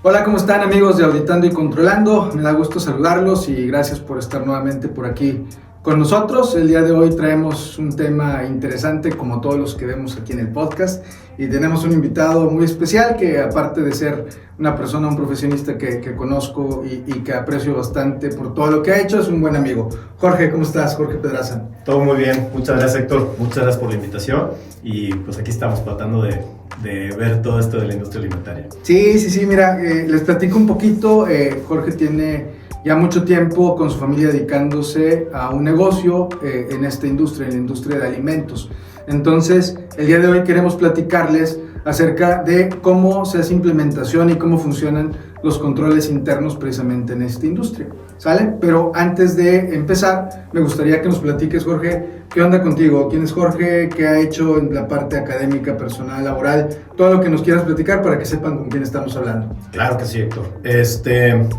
Hola, ¿cómo están amigos de Auditando y Controlando? Me da gusto saludarlos y gracias por estar nuevamente por aquí con nosotros. El día de hoy traemos un tema interesante como todos los que vemos aquí en el podcast y tenemos un invitado muy especial que aparte de ser una persona, un profesionista que conozco y que aprecio bastante por todo lo que ha hecho, es un buen amigo. Jorge, ¿cómo estás? Jorge Pedraza. Todo muy bien, muchas gracias Héctor, muchas gracias por la invitación y pues aquí estamos tratando de ver todo esto de la industria alimentaria. Sí, mira, les platico un poquito. Jorge tiene ya mucho tiempo con su familia dedicándose a un negocio en esta industria, en la industria de alimentos. Entonces, el día de hoy queremos platicarles acerca de cómo se hace implementación y cómo funcionan los controles internos precisamente en esta industria, ¿sale? Pero antes de empezar, me gustaría que nos platiques, Jorge, ¿qué onda contigo? ¿Quién es Jorge? ¿Qué ha hecho en la parte académica, personal, laboral? Todo lo que nos quieras platicar para que sepan con quién estamos hablando. Claro que sí, Héctor.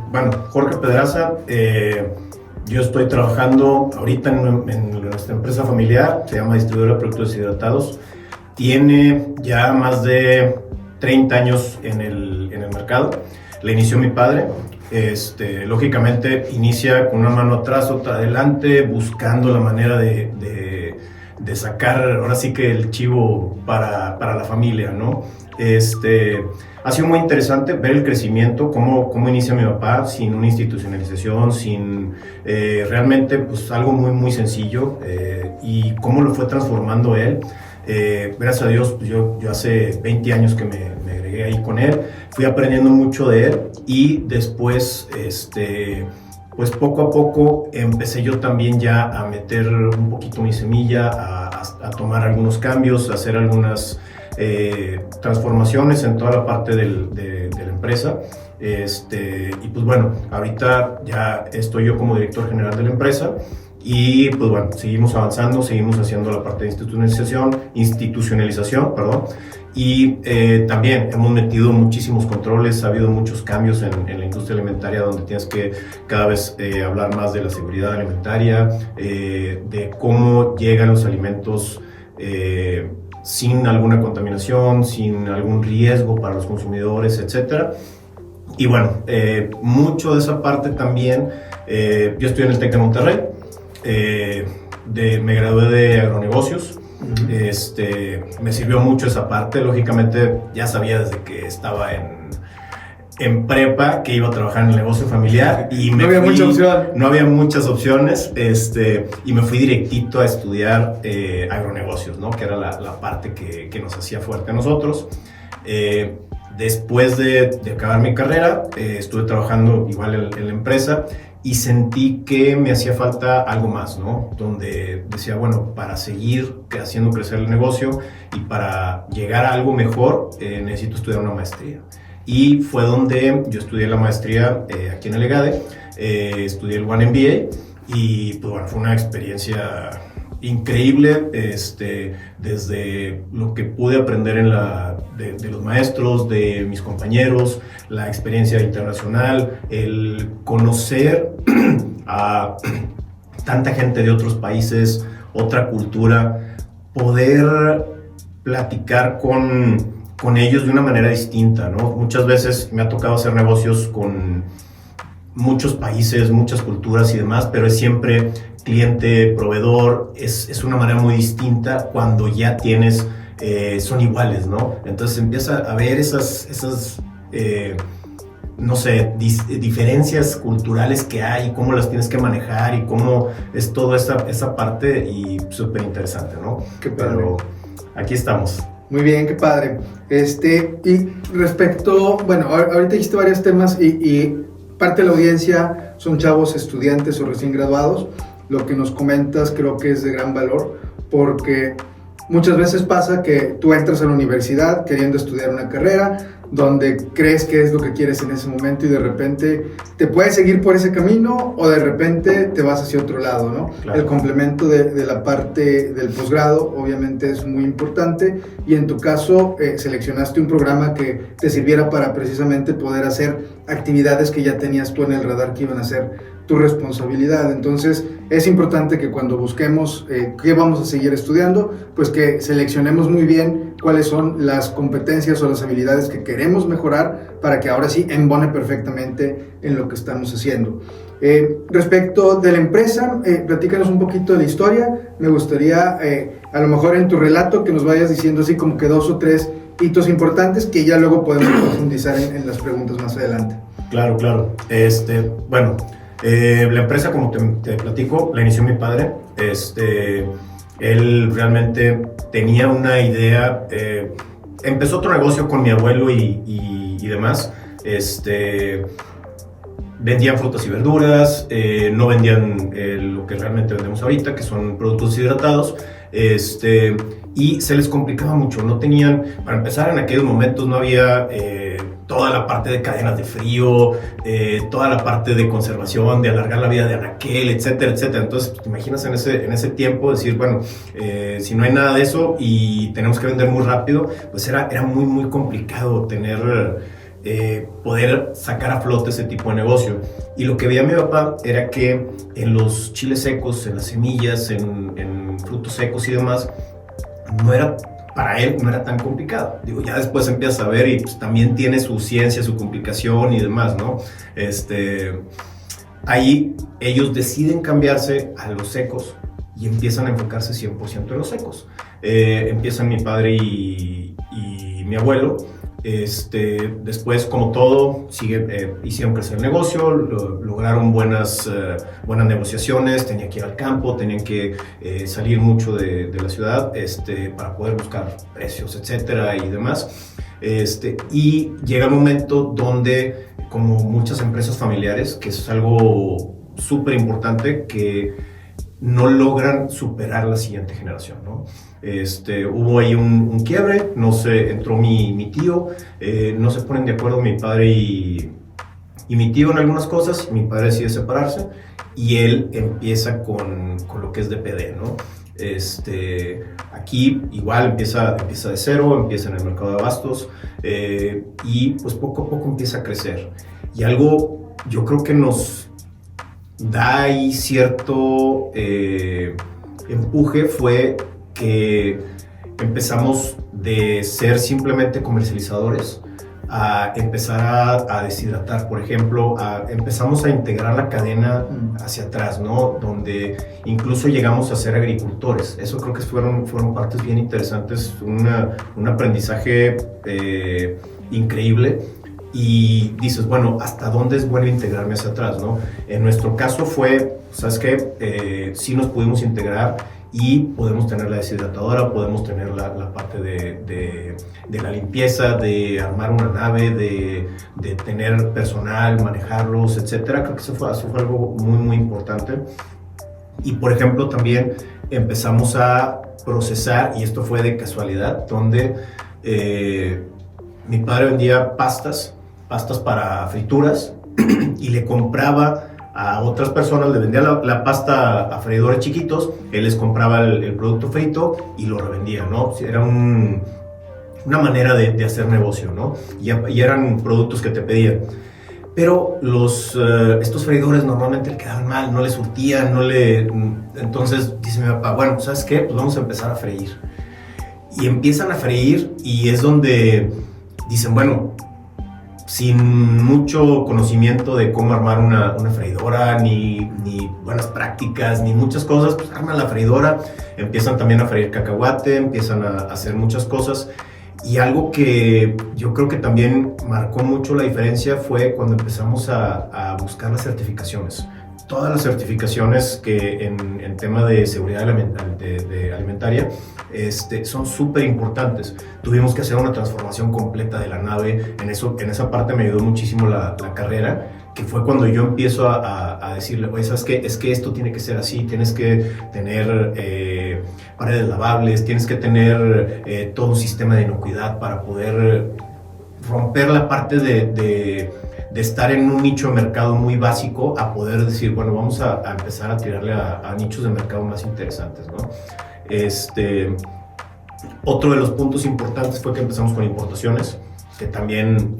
Bueno, Jorge Pedraza, yo estoy trabajando ahorita en nuestra empresa familiar, se llama Distribuidora de Productos Deshidratados. Tiene ya más de 30 años en el mercado. La inició mi padre. Lógicamente inicia con una mano atrás, otra adelante, buscando la manera de sacar ahora sí que el chivo para la familia, ¿no? Ha sido muy interesante ver el crecimiento, cómo inicia mi papá, sin una institucionalización, sin realmente pues algo muy sencillo, y cómo lo fue transformando él. Gracias a Dios, pues yo hace 20 años que me agregué ahí con él, fui aprendiendo mucho de él y después, pues poco a poco empecé yo también ya a meter un poquito mi semilla, a tomar algunos cambios, a hacer algunas transformaciones en toda la parte de la empresa. Y pues bueno, ahorita ya estoy yo como director general de la empresa. Y pues bueno, seguimos avanzando, seguimos haciendo la parte de institucionalización, y también hemos metido muchísimos controles, ha habido muchos cambios en la industria alimentaria donde tienes que cada vez hablar más de la seguridad alimentaria, de cómo llegan los alimentos sin alguna contaminación, sin algún riesgo para los consumidores, etc. Y bueno, mucho de esa parte también, yo estoy en el TEC de Monterrey. Me gradué de agronegocios. Me sirvió mucho esa parte. Lógicamente ya sabía desde que estaba en prepa que iba a trabajar en el negocio familiar y no había muchas opciones, y me fui directito a estudiar agronegocios, ¿no? Que era la parte que nos hacía fuerte a nosotros. Después de acabar mi carrera, estuve trabajando igual en la empresa y sentí que me hacía falta algo más, ¿no? Donde decía, bueno, para seguir haciendo crecer el negocio y para llegar a algo mejor, necesito estudiar una maestría. Y fue donde yo estudié la maestría aquí en el EGADE, estudié el One MBA y pues bueno, fue una experiencia increíble, desde lo que pude aprender de los maestros, de mis compañeros, la experiencia internacional, el conocer a tanta gente de otros países, otra cultura, poder platicar con ellos de una manera distinta, ¿no? Muchas veces me ha tocado hacer negocios con muchos países, muchas culturas y demás, pero es siempre cliente, proveedor, es una manera muy distinta cuando ya tienes, son iguales, ¿no? Entonces empieza a ver esas no sé, diferencias culturales que hay, cómo las tienes que manejar y cómo es toda esa parte y súper interesante, ¿no? Qué padre. Pero aquí estamos. Muy bien, qué padre. Y respecto, bueno, ahorita dijiste varios temas y parte de la audiencia son chavos estudiantes o recién graduados. Lo que nos comentas creo que es de gran valor porque muchas veces pasa que tú entras a la universidad queriendo estudiar una carrera donde crees que es lo que quieres en ese momento y de repente te puedes seguir por ese camino o de repente te vas hacia otro lado, ¿no? Claro. El complemento de la parte del posgrado obviamente es muy importante y en tu caso seleccionaste un programa que te sirviera para precisamente poder hacer actividades que ya tenías tú en el radar que iban a ser tu responsabilidad. Entonces es importante que cuando busquemos qué vamos a seguir estudiando, pues que seleccionemos muy bien cuáles son las competencias o las habilidades que queremos mejorar para que ahora sí embone perfectamente en lo que estamos haciendo. Respecto de la empresa, platícanos un poquito de la historia. Me gustaría a lo mejor en tu relato que nos vayas diciendo así como que 2 o 3 hitos importantes que ya luego podemos profundizar en las preguntas más adelante. Claro. Bueno, la empresa, como te platico, la inició mi padre. Él realmente tenía una idea. Empezó otro negocio con mi abuelo y demás. Vendían frutas y verduras, no vendían lo que realmente vendemos ahorita, que son productos hidratados. Y se les complicaba mucho, no tenían, para empezar en aquellos momentos no había toda la parte de cadenas de frío, toda la parte de conservación, de alargar la vida de anaquel, etcétera. Entonces, pues, te imaginas en ese tiempo decir, bueno, si no hay nada de eso y tenemos que vender muy rápido, pues era muy complicado poder sacar a flote ese tipo de negocio. Y lo que veía mi papá era que en los chiles secos, en las semillas, en frutos secos y demás, para él no era tan complicado. Digo, ya después empiezas a ver y pues, también tiene su ciencia, su complicación y demás, ¿no? Ahí ellos deciden cambiarse a los secos y empiezan a enfocarse 100% en los secos. Empiezan mi padre y mi abuelo. Después, como todo, hicieron crecer el negocio, lograron buenas negociaciones, tenían que ir al campo, tenían que salir mucho de la ciudad para poder buscar precios, etcétera y demás. Y llega el momento donde, como muchas empresas familiares, que es algo súper importante, que no logran superar la siguiente generación, ¿no? Hubo ahí un quiebre, entró mi tío, no se ponen de acuerdo mi padre y mi tío en algunas cosas, mi padre decide separarse y él empieza con lo que es DPD, ¿no? Aquí igual empieza de cero, empieza en el mercado de abastos y pues poco a poco empieza a crecer. Y algo yo creo que nos da ahí cierto empuje fue que empezamos de ser simplemente comercializadores a empezar a deshidratar, por ejemplo, empezamos a integrar la cadena hacia atrás, ¿no? Donde incluso llegamos a ser agricultores. Eso creo que fueron partes bien interesantes, un aprendizaje increíble. Y dices, bueno, ¿hasta dónde es bueno integrarme hacia atrás, no? En nuestro caso fue, ¿sabes qué? Sí nos pudimos integrar y podemos tener la deshidratadora, podemos tener la parte de la limpieza, de armar una nave, de tener personal, manejarlos, etcétera. Creo que eso fue algo muy importante. Y, por ejemplo, también empezamos a procesar, y esto fue de casualidad, donde mi padre vendía pastas para frituras y le compraba a otras personas, le vendía la pasta a freidores chiquitos, él les compraba el producto frito y lo revendía, ¿no? Era una manera de hacer negocio, ¿no? Y eran productos que te pedían. Pero estos freidores normalmente le quedaban mal, no le surtían, entonces dice mi papá, bueno, ¿sabes qué? Pues vamos a empezar a freír. Y empiezan a freír y es donde dicen, bueno, sin mucho conocimiento de cómo armar una freidora, ni buenas prácticas, ni muchas cosas, pues arman la freidora, empiezan también a freír cacahuate, empiezan a hacer muchas cosas. Y algo que yo creo que también marcó mucho la diferencia fue cuando empezamos a buscar las certificaciones. Todas las certificaciones que en tema de seguridad alimentaria son súper importantes. Tuvimos que hacer una transformación completa de la nave. En esa parte me ayudó muchísimo la carrera, que fue cuando yo empiezo a decirle, oye, ¿sabes qué? Es que esto tiene que ser así, tienes que tener paredes lavables, tienes que tener todo un sistema de inocuidad para poder romper la parte de estar en un nicho de mercado muy básico a poder decir, bueno, vamos a empezar a tirarle a nichos de mercado más interesantes, ¿no? Otro de los puntos importantes fue que empezamos con importaciones, que también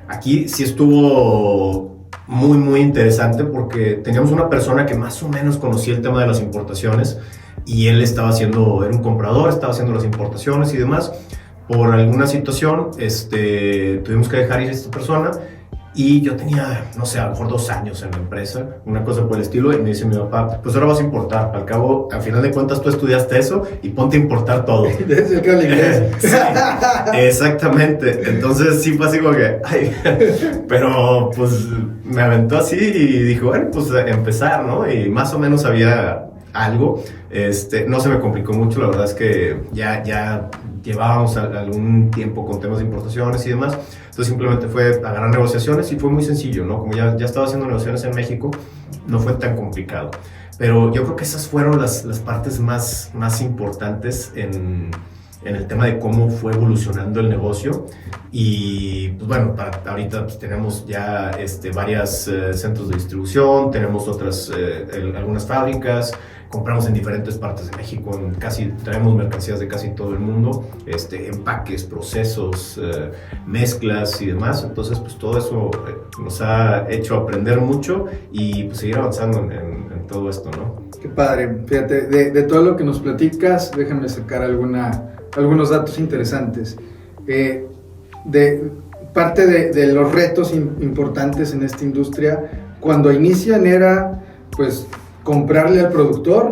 aquí sí estuvo muy, muy interesante porque teníamos una persona que más o menos conocía el tema de las importaciones y él era un comprador, estaba haciendo las importaciones y demás. Por alguna situación, tuvimos que dejar ir a esta persona y yo tenía, no sé, a lo mejor 2 años en la empresa, una cosa por el estilo, y me dice mi papá, pues ahora vas a importar, al final de cuentas tú estudiaste eso y ponte a importar todo. Desde el inglés. Sí, exactamente, entonces sí fue así como que, ay, pero pues me aventó así y dijo, bueno, pues empezar, ¿no? Y más o menos había algo, no se me complicó mucho, la verdad es que ya llevábamos algún tiempo con temas de importaciones y demás, entonces simplemente fue agarrar negociaciones y fue muy sencillo, ¿no? Como ya estaba haciendo negociaciones en México, no fue tan complicado, pero yo creo que esas fueron las partes más importantes en el tema de cómo fue evolucionando el negocio. Y pues bueno, ahorita pues, tenemos ya varios centros de distribución, tenemos algunas fábricas, compramos en diferentes partes de México, traemos mercancías de casi todo el mundo, empaques, procesos, mezclas y demás. Entonces pues todo eso nos ha hecho aprender mucho y pues seguir avanzando en todo esto, ¿no? Qué padre. Fíjate, de todo lo que nos platicas, déjame sacar algunos datos interesantes. Parte de los retos importantes en esta industria, cuando inician era pues comprarle al productor,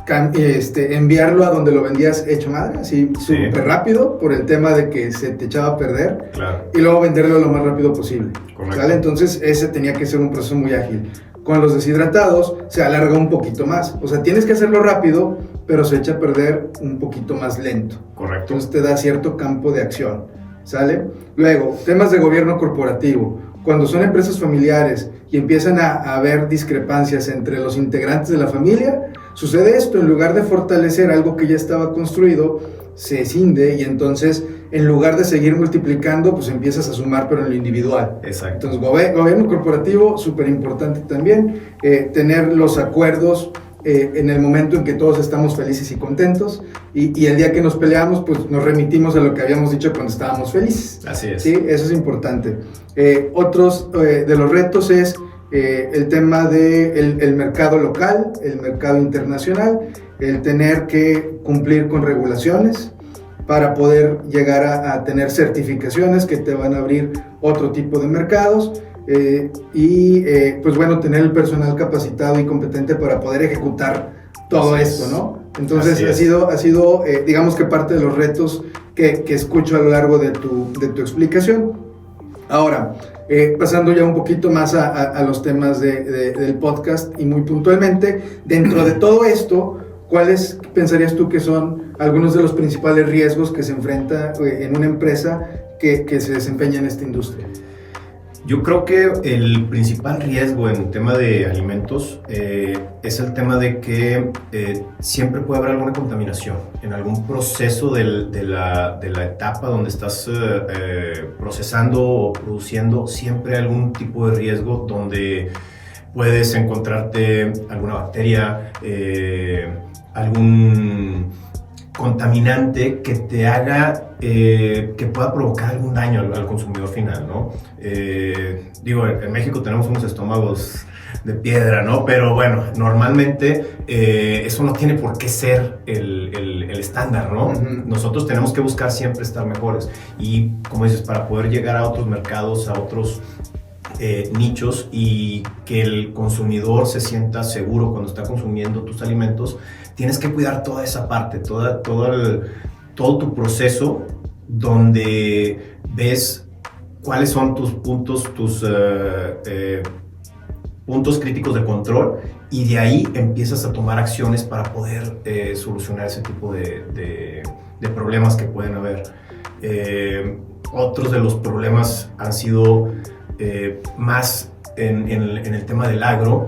enviarlo a donde lo vendías hecho madre, así súper rápido, por el tema de que se te echaba a perder, claro. Y luego venderlo lo más rápido posible. Correcto. Entonces ese tenía que ser un proceso muy ágil. Con los deshidratados se alarga un poquito más, o sea, tienes que hacerlo rápido, pero se echa a perder un poquito más lento. Correcto. Entonces te da cierto campo de acción, ¿sale? Luego, temas de gobierno corporativo. Cuando son empresas familiares y empiezan a haber discrepancias entre los integrantes de la familia, sucede esto, en lugar de fortalecer algo que ya estaba construido, se escinde y entonces en lugar de seguir multiplicando, pues empiezas a sumar pero en lo individual. Exacto. Entonces gobierno corporativo, súper importante también, tener los acuerdos en el momento en que todos estamos felices y contentos y el día que nos peleamos pues nos remitimos a lo que habíamos dicho cuando estábamos felices. Así es. Sí, eso es importante. Otros de los retos es el tema del mercado local, el mercado internacional, el tener que cumplir con regulaciones para poder llegar a tener certificaciones que te van a abrir otro tipo de mercados. Pues bueno, tener el personal capacitado y competente para poder ejecutar todo esto, ¿no? Entonces ha sido digamos que parte de los retos que escucho a lo largo de tu explicación. Ahora, pasando ya un poquito más a los temas del podcast y muy puntualmente, dentro de todo esto, ¿cuáles pensarías tú que son algunos de los principales riesgos que se enfrenta en una empresa que se desempeña en esta industria? Yo creo que el principal riesgo en el tema de alimentos es el tema de que siempre puede haber alguna contaminación en algún proceso de la etapa donde estás procesando o produciendo. Siempre hay algún tipo de riesgo donde puedes encontrarte alguna bacteria, algún contaminante que te haga que pueda provocar algún daño al consumidor final, ¿no? En México tenemos unos estómagos de piedra, ¿no? Pero bueno, normalmente eso no tiene por qué ser el estándar, ¿no? Uh-huh. Nosotros tenemos que buscar siempre estar mejores y, como dices, para poder llegar a otros mercados, a otros nichos y que el consumidor se sienta seguro cuando está consumiendo tus alimentos, tienes que cuidar toda esa parte, todo tu proceso donde ves cuáles son tus puntos críticos de control y de ahí empiezas a tomar acciones para poder solucionar ese tipo de problemas que pueden haber. Otros de los problemas han sido más en el tema del agro.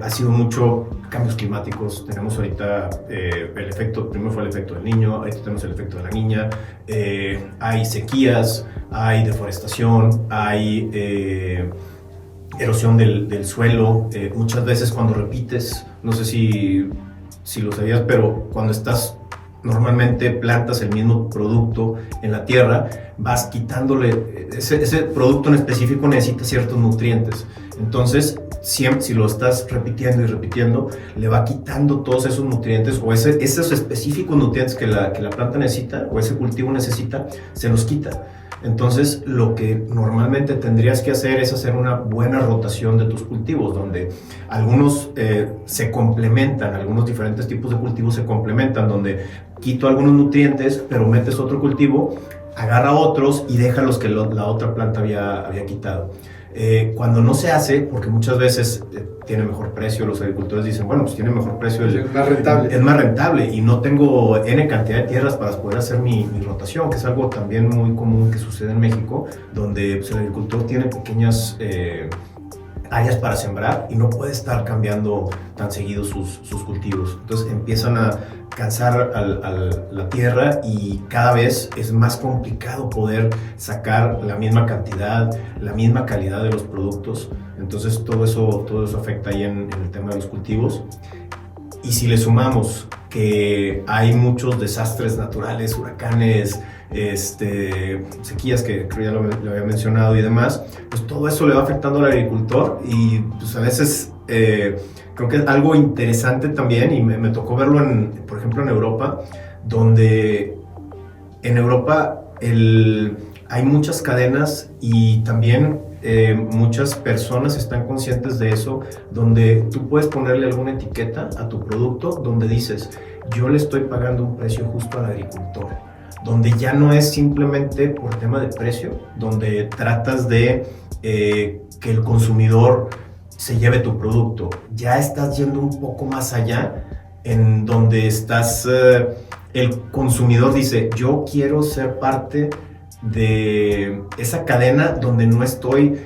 Ha sido mucho cambios climáticos. Tenemos ahorita primero fue el efecto del niño, ahorita tenemos el efecto de la niña. Hay sequías, hay deforestación, hay erosión del suelo. Muchas veces cuando repites, no sé si lo sabías, pero cuando estás normalmente plantas el mismo producto en la tierra, vas quitándole, ese producto en específico necesita ciertos nutrientes. Entonces, siempre, si lo estás repitiendo y repitiendo, le va quitando todos esos nutrientes o esos específicos nutrientes que la planta necesita o ese cultivo necesita, se los quita. Entonces, lo que normalmente tendrías que hacer es hacer una buena rotación de tus cultivos, donde algunos se complementan, algunos diferentes tipos de cultivos se complementan, donde quito algunos nutrientes, pero metes otro cultivo, agarra otros y deja los que la otra planta había quitado. Cuando no se hace, porque muchas veces tiene mejor precio, los agricultores dicen, bueno, pues tiene mejor precio, es más rentable. Es más rentable y no tengo N cantidad de tierras para poder hacer mi rotación, que es algo también muy común que sucede en México, donde pues, el agricultor tiene pequeñas áreas para sembrar y no puede estar cambiando tan seguido sus cultivos. Entonces empiezan a cansar la tierra y cada vez es más complicado poder sacar la misma cantidad, la misma calidad de los productos. Entonces todo eso afecta ahí en el tema de los cultivos. Y si le sumamos que hay muchos desastres naturales, huracanes, sequías que creo ya lo había mencionado y demás, pues todo eso le va afectando al agricultor y pues a veces creo que es algo interesante también y me tocó verlo por ejemplo en Europa, donde en Europa hay muchas cadenas y también muchas personas están conscientes de eso, donde tú puedes ponerle alguna etiqueta a tu producto donde dices, yo le estoy pagando un precio justo al agricultor, donde ya no es simplemente por tema de precio, donde tratas de que el consumidor se lleve tu producto, ya estás yendo un poco más allá, en donde el consumidor dice, yo quiero ser parte de esa cadena donde no estoy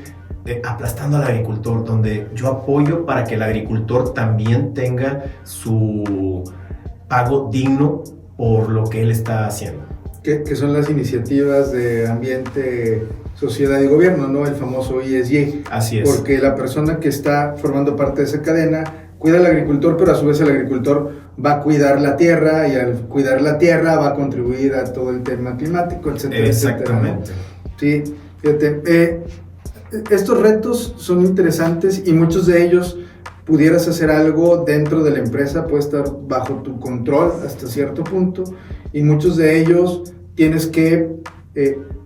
aplastando al agricultor, donde yo apoyo para que el agricultor también tenga su pago digno por lo que él está haciendo. Que son las iniciativas de ambiente, sociedad y gobierno, ¿no? El famoso ESG. Así es. Porque la persona que está formando parte de esa cadena cuida al agricultor, pero a su vez el agricultor va a cuidar la tierra y al cuidar la tierra va a contribuir a todo el tema climático, etcétera. Exactamente. Etcétera, ¿no? Sí, fíjate, estos retos son interesantes y muchos de ellos pudieras hacer algo dentro de la empresa, puede estar bajo tu control hasta cierto punto y muchos de ellos tienes que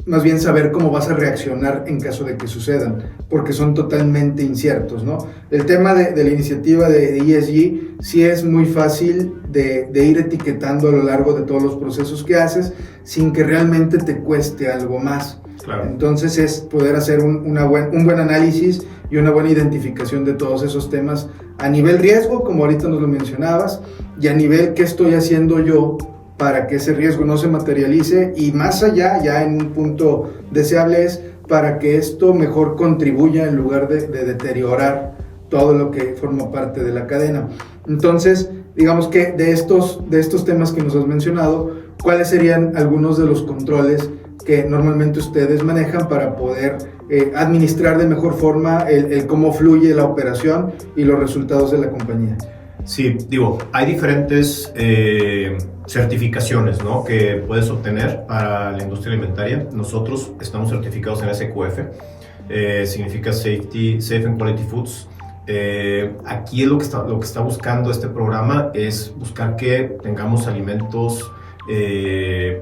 más bien saber cómo vas a reaccionar en caso de que sucedan, porque son totalmente inciertos, ¿no? El tema de la iniciativa de ESG sí es muy fácil de ir etiquetando a lo largo de todos los procesos que haces sin que realmente te cueste algo más. Claro. Entonces es poder hacer un buen análisis y una buena identificación de todos esos temas a nivel riesgo, como ahorita nos lo mencionabas, y a nivel qué estoy haciendo yo para que ese riesgo no se materialice y más allá, ya en un punto deseable es para que esto mejor contribuya en lugar de deteriorar todo lo que forma parte de la cadena. Entonces, digamos que de estos temas que nos has mencionado, ¿cuáles serían algunos de los controles que normalmente ustedes manejan para poder administrar de mejor forma el cómo fluye la operación y los resultados de la compañía? Sí, hay diferentes certificaciones, ¿no?, que puedes obtener para la industria alimentaria. Nosotros estamos certificados en SQF, significa Safe and Quality Foods. Aquí lo que está buscando este programa es buscar que tengamos alimentos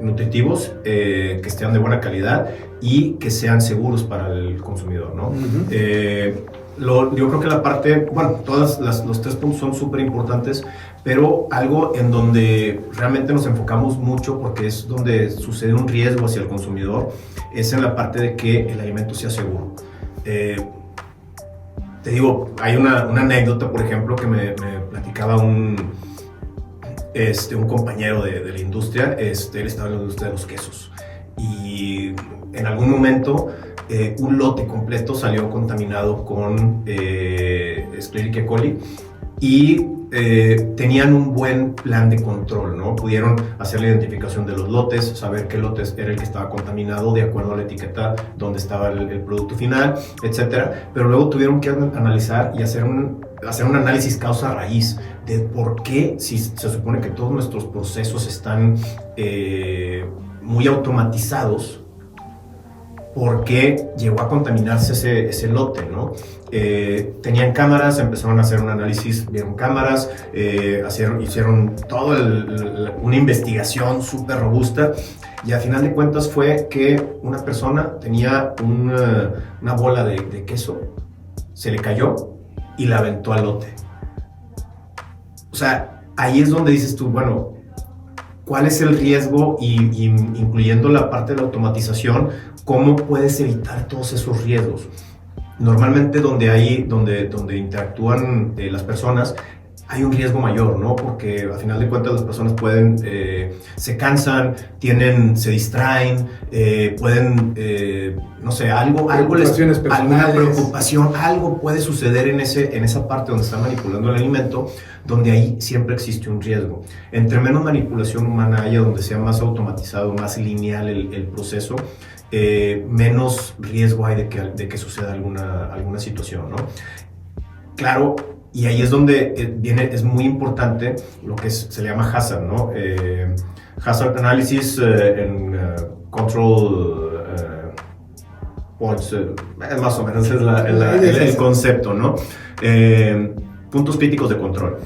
nutritivos, que estén de buena calidad y que sean seguros para el consumidor, ¿no? Uh-huh. Yo creo que la parte, todos los 3 puntos son súper importantes, pero algo en donde realmente nos enfocamos mucho porque es donde sucede un riesgo hacia el consumidor, es en la parte de que el alimento sea seguro. Te digo, hay una anécdota, por ejemplo, que me platicaba un compañero de la industria. Él estaba en la industria de los quesos y en algún momento un lote completo salió contaminado con Escherichia coli y tenían un buen plan de control, ¿no? Pudieron hacer la identificación de los lotes, saber qué lote era el que estaba contaminado de acuerdo a la etiqueta donde estaba el producto final, etcétera. Pero luego tuvieron que analizar y hacer hacer un análisis causa-raíz de por qué, si se supone que todos nuestros procesos están muy automatizados, por qué llegó a contaminarse ese lote, ¿no? Tenían cámaras, empezaron a hacer un análisis, vieron cámaras, hicieron toda una investigación súper robusta, y al final de cuentas fue que una persona tenía una bola de queso, se le cayó y la aventó al lote. O sea, ahí es donde dices tú, bueno, ¿cuál es el riesgo? Y incluyendo la parte de la automatización, ¿cómo puedes evitar todos esos riesgos? Normalmente donde interactúan las personas, hay un riesgo mayor, ¿no? Porque al final de cuentas las personas pueden, se cansan, se distraen, pueden, no sé, alguna preocupación, algo puede suceder en esa parte donde están manipulando el alimento, donde ahí siempre existe un riesgo. Entre menos manipulación humana haya, donde sea más automatizado, más lineal el proceso, menos riesgo hay de que suceda alguna situación, ¿no? Claro, y ahí es donde es muy importante lo que se le llama hazard, ¿no? Hazard analysis en control points, más o menos es el concepto, ¿no? Puntos críticos de control.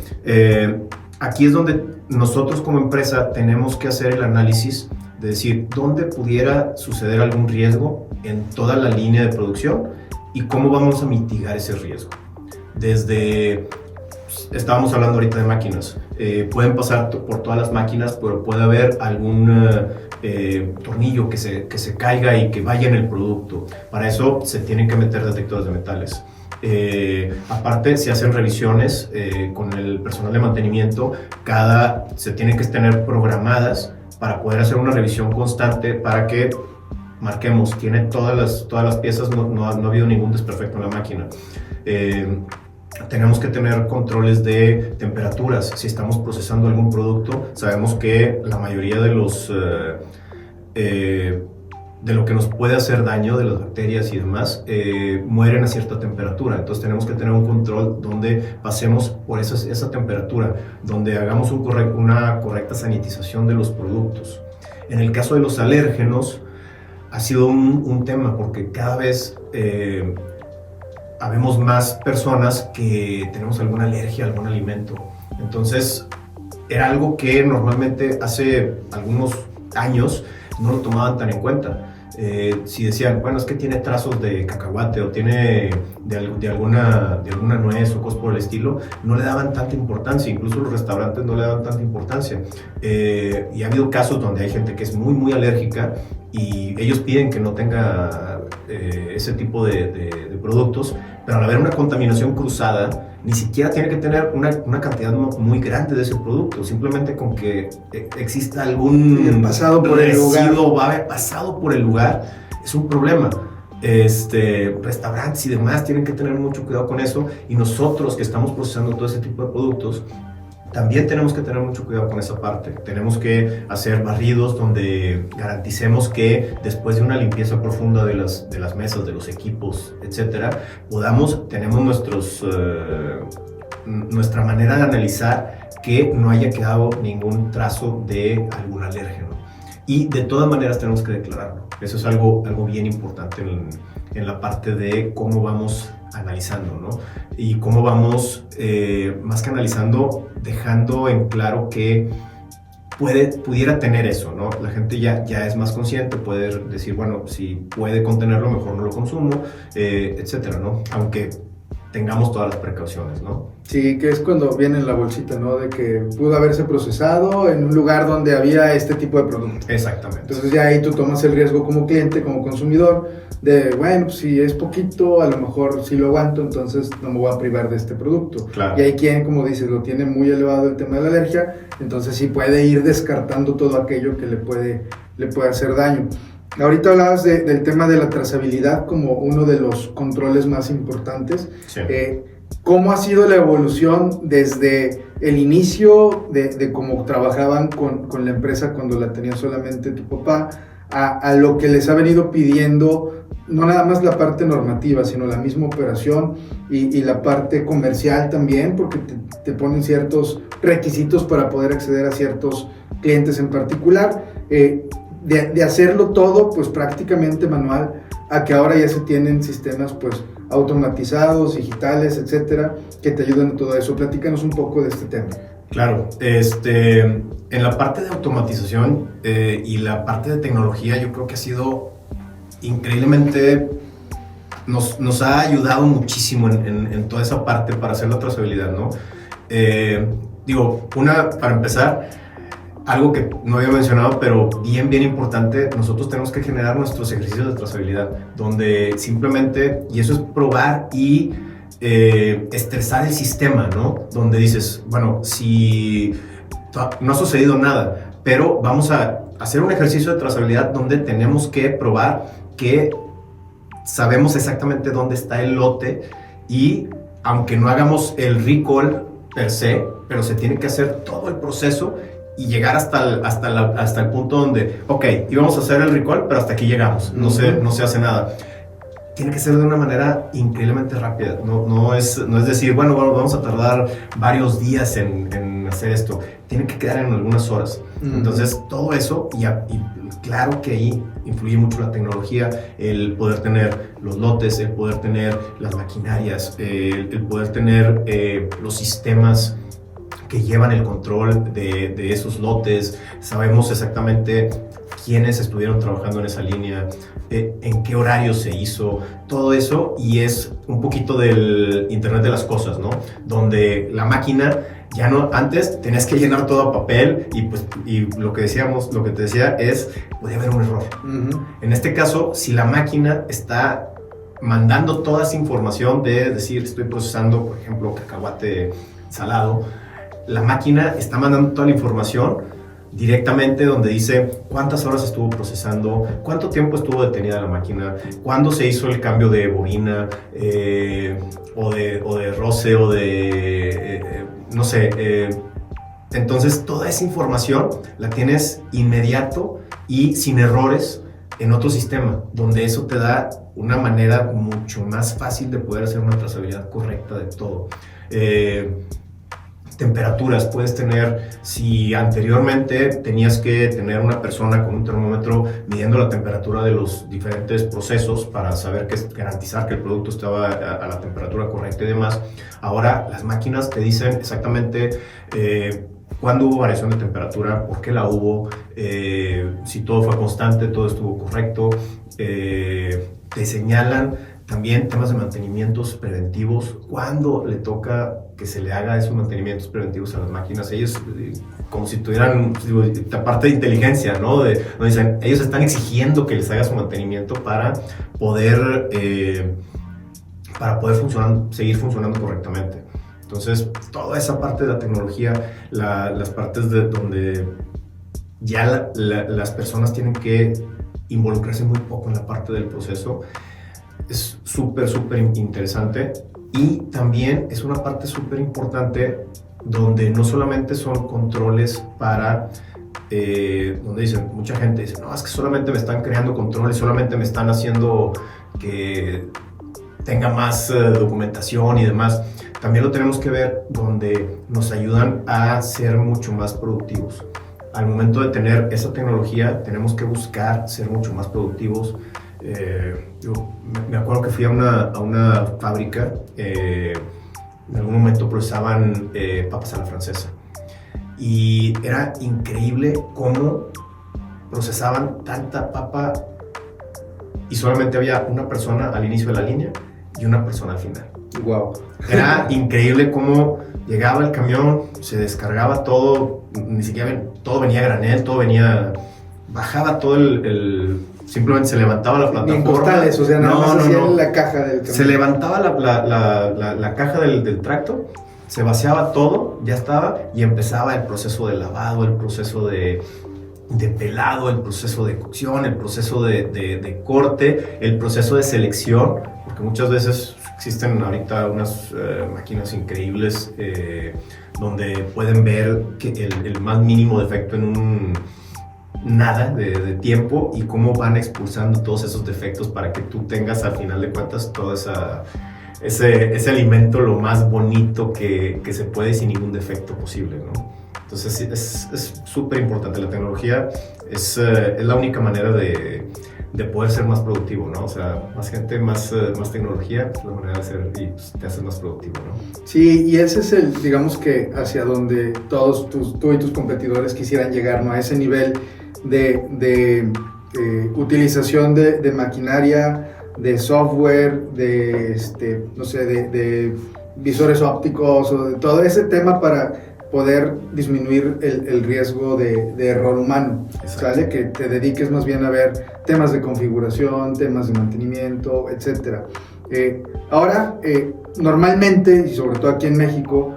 Aquí es donde nosotros como empresa tenemos que hacer el análisis de decir dónde pudiera suceder algún riesgo en toda la línea de producción y cómo vamos a mitigar ese riesgo. Estábamos hablando ahorita de máquinas, pueden pasar por todas las máquinas, pero puede haber algún tornillo que se caiga y que vaya en el producto. Para eso se tienen que meter detectores de metales. Aparte, se hacen revisiones con el personal de mantenimiento, se tienen que tener programadas para poder hacer una revisión constante para que marquemos, tiene todas las piezas, no ha habido ningún desperfecto en la máquina. Tenemos que tener controles de temperaturas. Si estamos procesando algún producto, sabemos que la mayoría de lo que nos puede hacer daño, de las bacterias y demás, mueren a cierta temperatura. Entonces tenemos que tener un control donde pasemos por esa temperatura, donde hagamos una correcta sanitización de los productos. En el caso de los alérgenos, ha sido un tema porque cada vez habemos más personas que tenemos alguna alergia a algún alimento. Entonces, era algo que normalmente hace algunos años no lo tomaban tan en cuenta. Si decían, bueno, es que tiene trazos de cacahuate o tiene de alguna nuez o cosas por el estilo, no le daban tanta importancia, incluso los restaurantes no le daban tanta importancia. Y ha habido casos donde hay gente que es muy, muy alérgica y ellos piden que no tenga ese tipo de productos, pero al haber una contaminación cruzada, ni siquiera tiene que tener una cantidad muy grande de ese producto, simplemente con que exista algún pasado por el lugar, o haber pasado por el lugar, es un problema. Restaurantes y demás tienen que tener mucho cuidado con eso, y nosotros que estamos procesando todo ese tipo de productos también tenemos que tener mucho cuidado con esa parte. Tenemos que hacer barridos donde garanticemos que después de una limpieza profunda de las mesas, de los equipos, etcétera, tenemos nuestra manera de analizar que no haya quedado ningún trazo de algún alérgeno. Y de todas maneras tenemos que declararlo. Eso es algo bien importante en la parte de cómo vamos analizando, ¿no? Y cómo vamos, más que analizando, dejando en claro que pudiera tener eso, ¿no? La gente ya es más consciente, puede decir, bueno, si puede contenerlo, mejor no lo consumo, etcétera, ¿no? Aunque tengamos todas las precauciones, ¿no? Sí, que es cuando viene en la bolsita, ¿no? De que pudo haberse procesado en un lugar donde había este tipo de producto. Exactamente. Entonces ya ahí tú tomas el riesgo como cliente, como consumidor, de, bueno, pues si es poquito, a lo mejor sí lo aguanto, entonces no me voy a privar de este producto. Claro. Y hay quien, como dices, lo tiene muy elevado el tema de la alergia, entonces sí puede ir descartando todo aquello que le puede hacer daño. Ahorita hablabas del tema de la trazabilidad como uno de los controles más importantes. Sí. ¿Cómo ha sido la evolución desde el inicio de cómo trabajaban con la empresa cuando la tenía solamente tu papá a lo que les ha venido pidiendo no nada más la parte normativa, sino la misma operación y la parte comercial también, porque te ponen ciertos requisitos para poder acceder a ciertos clientes en particular, de hacerlo todo pues prácticamente manual, a que ahora ya se tienen sistemas pues automatizados, digitales, etcétera, que te ayudan a todo eso. Platícanos un poco de este tema. Claro, en la parte de automatización y la parte de tecnología, yo creo que ha sido increíblemente, nos ha ayudado muchísimo en toda esa parte para hacer la trazabilidad, ¿no? Para empezar, algo que no había mencionado, pero bien importante, nosotros tenemos que generar nuestros ejercicios de trazabilidad, donde simplemente, y eso es probar y estresar el sistema, ¿no? Donde dices, bueno, si no ha sucedido nada, pero vamos a hacer un ejercicio de trazabilidad donde tenemos que probar que sabemos exactamente dónde está el lote, y aunque no hagamos el recall per se, pero se tiene que hacer todo el proceso y llegar hasta el punto donde, ok, íbamos a hacer el recall, pero hasta aquí llegamos, no se hace nada. Tiene que ser de una manera increíblemente rápida, no es decir, bueno, vamos a tardar varios días en hacer esto, tiene que quedar en algunas horas. Entonces, todo eso, y claro que ahí influye mucho la tecnología, el poder tener los lotes, el poder tener las maquinarias, el poder tener los sistemas que llevan el control de esos lotes. Sabemos exactamente quiénes estuvieron trabajando en esa línea, en qué horario se hizo, todo eso, y es un poquito del Internet de las cosas, ¿no? Donde la máquina ya no, antes tenías que llenar todo a papel y lo que te decía es, podía haber un error. En este caso, si la máquina está mandando toda esa información de decir, estoy procesando, por ejemplo, cacahuate salado, la máquina está mandando toda la información directamente, donde dice cuántas horas estuvo procesando, cuánto tiempo estuvo detenida la máquina, cuándo se hizo el cambio de bobina, o de roce, o de no sé. Entonces toda esa información la tienes inmediato y sin errores en otro sistema, donde eso te da una manera mucho más fácil de poder hacer una trazabilidad correcta de todo. Temperaturas, puedes tener, si anteriormente tenías que tener una persona con un termómetro midiendo la temperatura de los diferentes procesos para saber garantizar que el producto estaba a la temperatura correcta y demás, ahora las máquinas te dicen exactamente cuándo hubo variación de temperatura, por qué la hubo, si todo fue constante, todo estuvo correcto, te señalan también temas de mantenimientos preventivos, cuando le toca que se le haga esos mantenimientos preventivos a las máquinas. Ellos, como si tuvieran la parte de inteligencia, ¿no? Dicen, ellos están exigiendo que les haga su mantenimiento para poder seguir funcionando correctamente. Entonces, toda esa parte de la tecnología, las partes donde ya las personas tienen que involucrarse muy poco en la parte del proceso, es súper interesante. Y también es una parte súper importante donde no solamente son controles para, donde dicen, mucha gente dice, no, es que solamente me están creando controles, solamente me están haciendo que tenga más documentación y demás. También lo tenemos que ver donde nos ayudan a ser mucho más productivos. Al momento de tener esa tecnología, tenemos que buscar ser mucho más productivos. Yo me acuerdo que fui a una fábrica, en algún momento procesaban papas a la francesa, y era increíble cómo procesaban tanta papa y solamente había una persona al inicio de la línea y una persona al final. Wow. Era increíble cómo llegaba el camión, se descargaba todo, ni siquiera todo venía a granel, bajaba todo simplemente se levantaba la plataforma. Ni en costales, o sea, nada más hacían la caja del camión. Se levantaba la caja del tractor, se vaciaba todo, ya estaba, y empezaba el proceso de lavado, el proceso de pelado, el proceso de cocción, el proceso de corte, el proceso de selección, porque muchas veces existen ahorita unas máquinas increíbles donde pueden ver que el más mínimo defecto en nada de tiempo y cómo van expulsando todos esos defectos para que tú tengas al final de cuentas todo ese alimento lo más bonito que se puede sin ningún defecto posible, ¿no? Entonces sí, es súper importante. La tecnología es la única manera de poder ser más productivo, ¿no? O sea, más gente, más tecnología, es la manera de ser y pues, te haces más productivo, ¿no? Sí, y ese es digamos que hacia donde todos tú y tus competidores quisieran llegar, ¿no? A ese nivel de utilización de maquinaria, de software, no sé, de visores ópticos o de todo ese tema para poder disminuir el riesgo de error humano, ¿sale? Que te dediques más bien a ver temas de configuración, temas de mantenimiento, etc. Ahora, normalmente, y sobre todo aquí en México,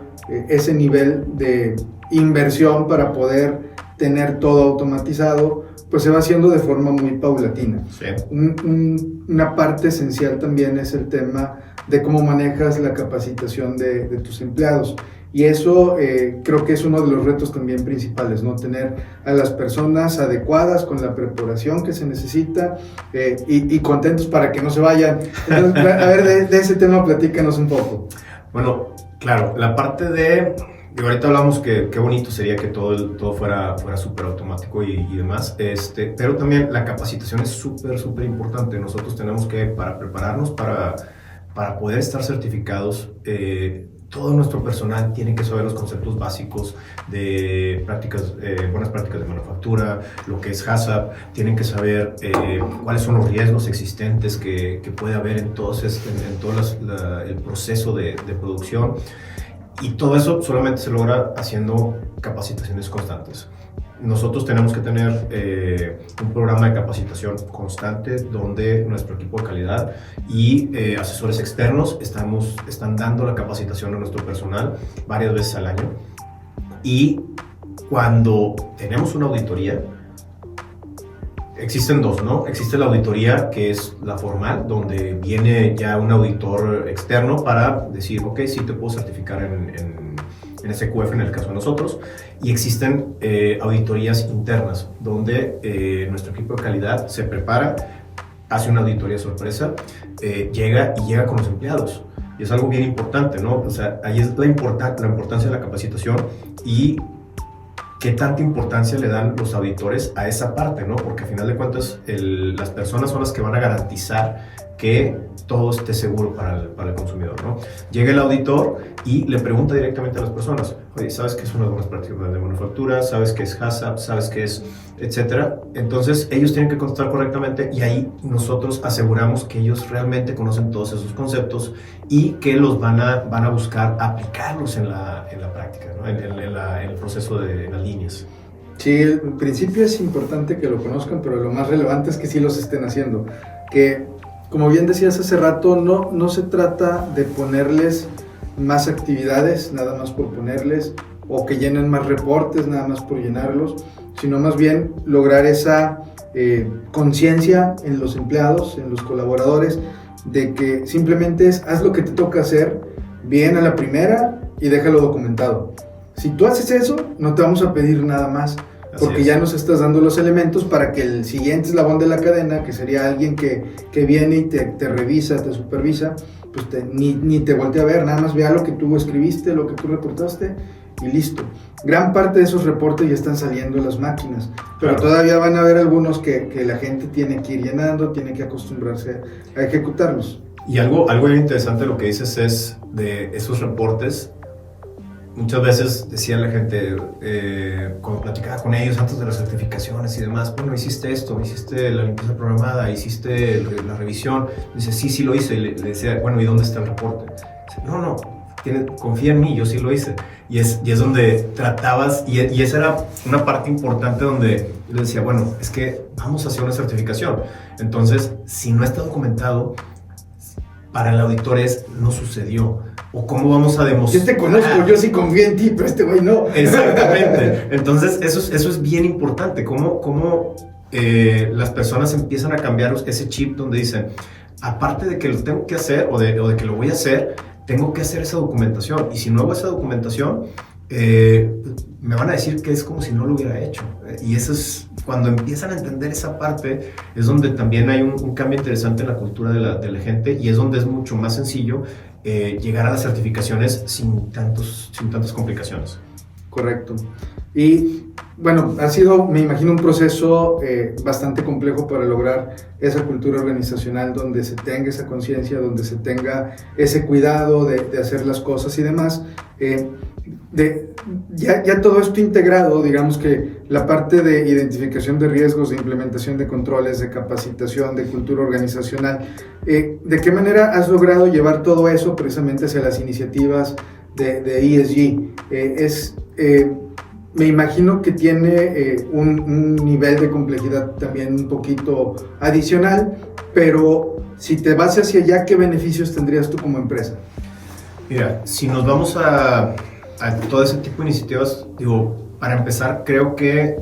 ese nivel de inversión para poder tener todo automatizado, pues se va haciendo de forma muy paulatina. Sí. Una parte esencial también es el tema de cómo manejas la capacitación de tus empleados. Y eso creo que es uno de los retos también principales, ¿no? Tener a las personas adecuadas con la preparación que se necesita y contentos para que no se vayan. Entonces, a ver, de ese tema platícanos un poco. Bueno, claro, la parte de ahorita hablamos que qué bonito sería que todo fuera súper automático y demás, pero también la capacitación es súper importante. Nosotros tenemos que, para prepararnos para poder estar certificados, todo nuestro personal tiene que saber los conceptos básicos de buenas prácticas de manufactura, lo que es HACCP, tienen que saber cuáles son los riesgos existentes que puede haber en todo el proceso de producción. Y todo eso solamente se logra haciendo capacitaciones constantes. Nosotros tenemos que tener un programa de capacitación constante donde nuestro equipo de calidad y asesores externos están dando la capacitación a nuestro personal varias veces al año. Y cuando tenemos una auditoría, existen dos, ¿no? Existe la auditoría que es la formal, donde viene ya un auditor externo para decir, ok, sí te puedo certificar en SQF en el caso de nosotros, y existen auditorías internas, donde nuestro equipo de calidad se prepara, hace una auditoría sorpresa, llega con los empleados. Y es algo bien importante, ¿no? O sea, ahí es la importancia de la capacitación y qué tanta importancia le dan los auditores a esa parte, ¿no? Porque al final de cuentas las personas son las que van a garantizar que todo esté seguro para el consumidor, ¿no? Llega el auditor y le pregunta directamente a las personas, oye, ¿sabes qué es una buenas prácticas de manufactura? ¿Sabes qué es HACCP? ¿Sabes qué es? Etcétera. Entonces ellos tienen que contestar correctamente y ahí nosotros aseguramos que ellos realmente conocen todos esos conceptos y que los van a buscar aplicarlos en la práctica, ¿no? En el proceso en las líneas. Sí, en principio es importante que lo conozcan, pero lo más relevante es que sí los estén haciendo. Que, como bien decías hace rato, no se trata de ponerles más actividades, nada más por ponerles, o que llenen más reportes, nada más por llenarlos, sino más bien lograr esa conciencia en los empleados, en los colaboradores, de que simplemente haz lo que te toca hacer bien a la primera y déjalo documentado. Si tú haces eso, no te vamos a pedir nada más, porque ya nos estás dando los elementos para que el siguiente eslabón de la cadena, que sería alguien que viene y te revisa, te supervisa, pues ni te voltea a ver, nada más vea lo que tú escribiste, lo que tú reportaste y listo. Gran parte de esos reportes ya están saliendo en las máquinas, pero todavía van a haber algunos que la gente tiene que ir llenando, tiene que acostumbrarse a ejecutarlos. Y algo bien interesante lo que dices es de esos reportes. Muchas veces decía la gente, cuando platicaba con ellos antes de las certificaciones y demás, bueno, hiciste esto, hiciste la limpieza programada, hiciste la revisión. Dice, sí lo hice. Y le decía, bueno, ¿y dónde está el reporte? Dice, no, confía en mí, yo sí lo hice. Y es donde tratabas, y esa era una parte importante donde yo le decía, bueno, es que vamos a hacer una certificación. Entonces, si no está documentado, para el auditor no sucedió. ¿O cómo vamos a demostrar? Yo te conozco, yo sí confío en ti, pero este güey no. Exactamente. Entonces, eso es bien importante. Cómo las personas empiezan a cambiar ese chip donde dicen, aparte de que lo tengo que hacer o de que lo voy a hacer, tengo que hacer esa documentación. Y si no hago esa documentación, me van a decir que es como si no lo hubiera hecho. Y eso es cuando empiezan a entender esa parte, es donde también hay un cambio interesante en la cultura de la gente, y es donde es mucho más sencillo llegar a las certificaciones sin tantas complicaciones. Correcto. Y bueno, ha sido, me imagino, un proceso bastante complejo para lograr esa cultura organizacional donde se tenga esa conciencia, donde se tenga ese cuidado de hacer las cosas y demás. Ya todo esto integrado, digamos que la parte de identificación de riesgos, de implementación de controles, de capacitación, de cultura organizacional, ¿de qué manera has logrado llevar todo eso precisamente hacia las iniciativas de ESG? Me imagino que tiene un nivel de complejidad también un poquito adicional, pero si te vas hacia allá, ¿qué beneficios tendrías tú como empresa? Mira, si nos vamos a todo ese tipo de iniciativas, digo, para empezar, creo que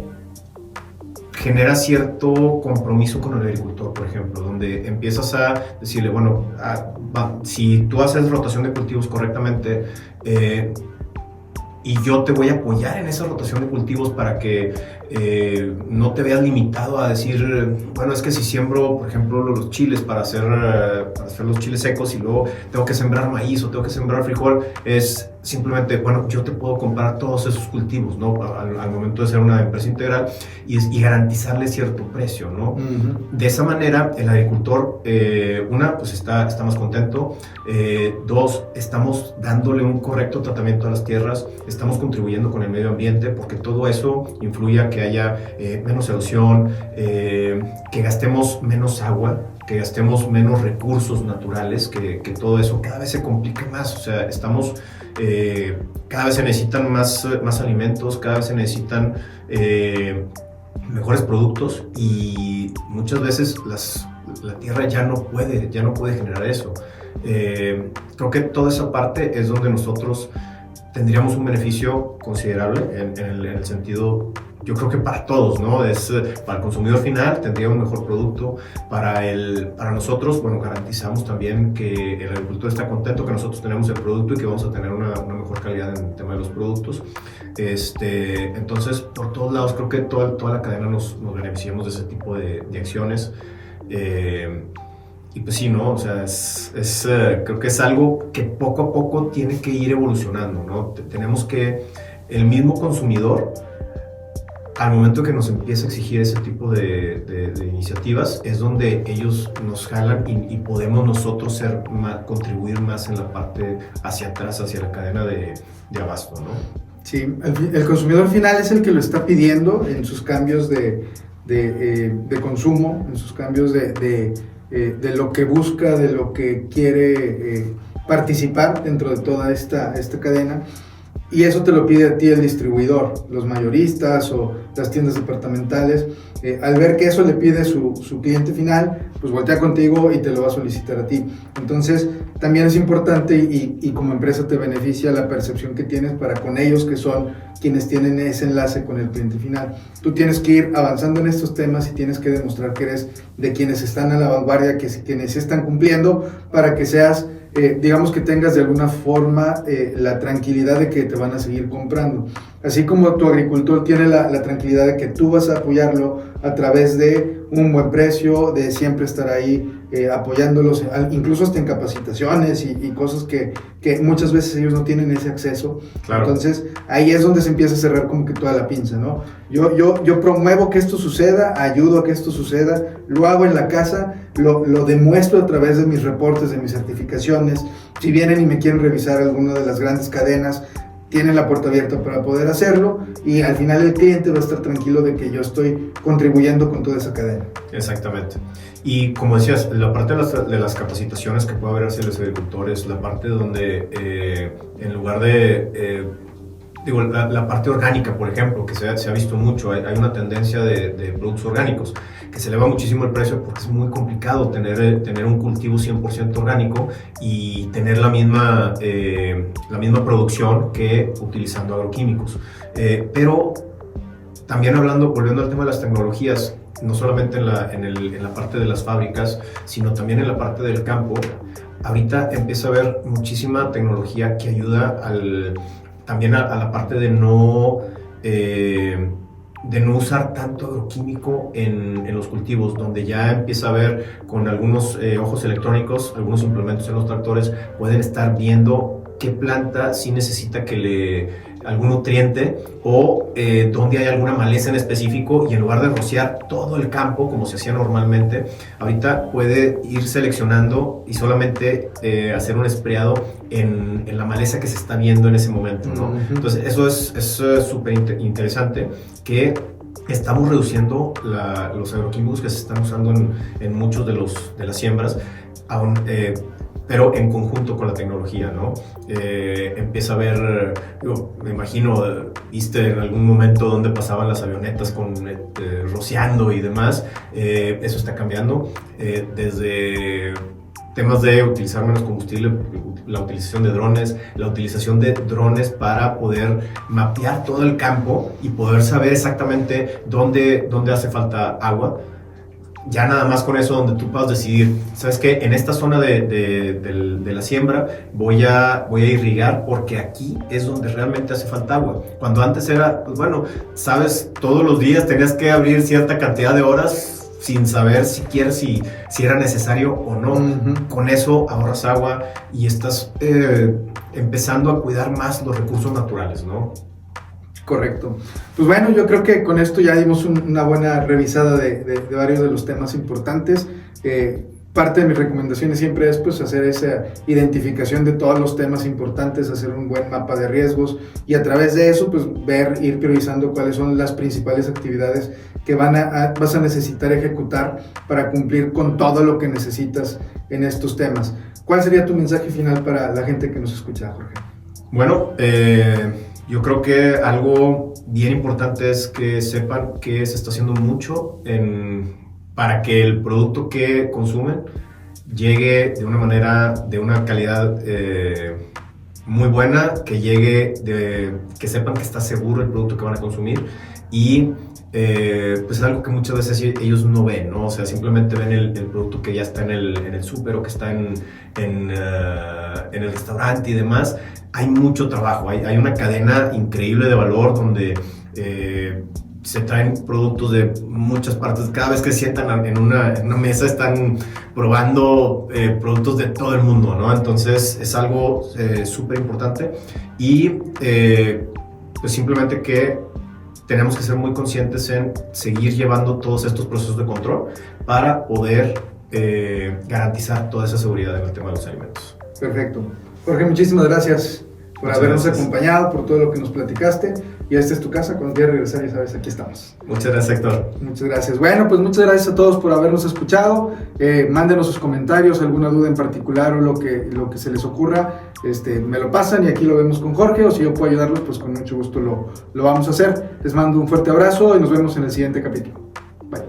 genera cierto compromiso con el agricultor, por ejemplo, donde empiezas a decirle, bueno, si tú haces rotación de cultivos correctamente, y yo te voy a apoyar en esa rotación de cultivos para que no te veas limitado a decir, bueno, es que si siembro, por ejemplo, los chiles para hacer los chiles secos y luego tengo que sembrar maíz o tengo que sembrar frijol, es simplemente, bueno, yo te puedo comprar todos esos cultivos, ¿no? Al momento de ser una empresa integral y garantizarle cierto precio, ¿no? Uh-huh. De esa manera, el agricultor, pues está más contento, dos, estamos dándole un correcto tratamiento a las tierras, estamos contribuyendo con el medio ambiente, porque todo eso influye a que haya menos erosión, que gastemos menos agua, que gastemos menos recursos naturales, que todo eso cada vez se complica más. O sea, cada vez se necesitan más alimentos, cada vez se necesitan mejores productos, y muchas veces la tierra ya no puede generar eso. Creo que toda esa parte es donde nosotros tendríamos un beneficio considerable en el sentido, yo creo que para todos, ¿no? Para el consumidor final tendría un mejor producto, para nosotros, bueno, garantizamos también que el agricultor está contento, que nosotros tenemos el producto y que vamos a tener una mejor calidad en el tema de los productos. Entonces, por todos lados, creo que toda la cadena nos beneficiamos de ese tipo de acciones. Y pues sí, ¿no? O sea, creo que es algo que poco a poco tiene que ir evolucionando, ¿no? Tenemos que, el mismo consumidor, al momento que nos empieza a exigir ese tipo de iniciativas, es donde ellos nos jalan y podemos nosotros contribuir más en la parte hacia atrás, hacia la cadena de abasto, ¿no? Sí, el consumidor final es el que lo está pidiendo en sus cambios de consumo, en sus cambios de lo que busca, de lo que quiere participar dentro de toda esta cadena, y eso te lo pide a ti el distribuidor, los mayoristas o las tiendas departamentales. Al ver que eso le pide su cliente final, pues voltea contigo y te lo va a solicitar a ti. Entonces también es importante, y como empresa te beneficia la percepción que tienes para con ellos, que son quienes tienen ese enlace con el cliente final. Tú tienes que ir avanzando en estos temas y tienes que demostrar que eres de quienes están a la vanguardia, quienes están cumpliendo, para que seas, digamos, que tengas de alguna forma la tranquilidad de que te van a seguir comprando. Así como tu agricultor tiene la tranquilidad de que tú vas a apoyarlo a través de un buen precio, de siempre estar ahí apoyándolos, incluso hasta en capacitaciones y cosas que muchas veces ellos no tienen ese acceso. Claro. Entonces ahí es donde se empieza a cerrar como que toda la pinza, ¿no? Yo promuevo que esto suceda, ayudo a que esto suceda, lo hago en la casa, lo demuestro a través de mis reportes, de mis certificaciones. Si vienen y me quieren revisar alguna de las grandes cadenas, tienen la puerta abierta para poder hacerlo, y al final el cliente va a estar tranquilo de que yo estoy contribuyendo con toda esa cadena. Exactamente. Y como decías, la parte de las capacitaciones que puede haber hacia los agricultores, la parte donde en lugar de la parte orgánica, por ejemplo, que se ha visto mucho, hay una tendencia de productos orgánicos, que se eleva muchísimo el precio porque es muy complicado tener un cultivo 100% orgánico y tener la misma producción que utilizando agroquímicos. Pero también volviendo al tema de las tecnologías, no solamente en la parte de las fábricas, sino también en la parte del campo, ahorita empieza a haber muchísima tecnología que ayuda también a la parte de de no usar tanto agroquímico en los cultivos, donde ya empieza a ver con algunos ojos electrónicos, algunos implementos en los tractores, pueden estar viendo qué planta sí necesita algún nutriente o donde hay alguna maleza en específico, y en lugar de rociar todo el campo como se hacía normalmente, ahorita puede ir seleccionando y solamente hacer un espreado en la maleza que se está viendo en ese momento, ¿no? Entonces eso es súper interesante, que estamos reduciendo los agroquímicos que se están usando en muchos de las siembras, pero en conjunto con la tecnología, ¿no? Empieza a ver, me imagino, viste en algún momento donde pasaban las avionetas rociando y demás. Eso está cambiando, desde temas de utilizar menos combustible, la utilización de drones para poder mapear todo el campo y poder saber exactamente dónde hace falta agua. Ya nada más con eso, donde tú puedas decidir, ¿sabes qué? En esta zona de la siembra voy a irrigar, porque aquí es donde realmente hace falta agua. Cuando antes era, pues bueno, sabes, todos los días tenías que abrir cierta cantidad de horas sin saber siquiera si era necesario o no. Con eso ahorras agua y estás empezando a cuidar más los recursos naturales, ¿no? Correcto. Pues bueno, yo creo que con esto ya dimos una buena revisada de varios de los temas importantes. Parte de mis recomendaciones siempre es pues hacer esa identificación de todos los temas importantes, hacer un buen mapa de riesgos y a través de eso pues ir priorizando cuáles son las principales actividades que vas a necesitar ejecutar para cumplir con todo lo que necesitas en estos temas. ¿Cuál sería tu mensaje final para la gente que nos escucha, Jorge? Bueno, yo creo que algo bien importante es que sepan que se está haciendo mucho para que el producto que consumen llegue de una manera, de una calidad muy buena, que sepan que está seguro el producto que van a consumir, y pues es algo que muchas veces ellos no ven, ¿no? O sea, simplemente ven el producto que ya está en el súper o que está en el restaurante y demás. Hay mucho trabajo, hay una cadena increíble de valor donde se traen productos de muchas partes. Cada vez que se sientan en una mesa están probando productos de todo el mundo, ¿no? Entonces es algo súper importante, y pues simplemente que tenemos que ser muy conscientes en seguir llevando todos estos procesos de control para poder garantizar toda esa seguridad en el tema de los alimentos. Perfecto. Jorge, muchísimas gracias por habernos acompañado, por todo lo que nos platicaste. Y esta es tu casa, cuando quieras regresar, ya sabes, aquí estamos. Muchas gracias, Héctor. Muchas gracias. Bueno, pues muchas gracias a todos por habernos escuchado. Mándenos sus comentarios, alguna duda en particular o lo que se les ocurra, me lo pasan y aquí lo vemos con Jorge, o si yo puedo ayudarlos, pues con mucho gusto lo vamos a hacer. Les mando un fuerte abrazo y nos vemos en el siguiente capítulo. Bye.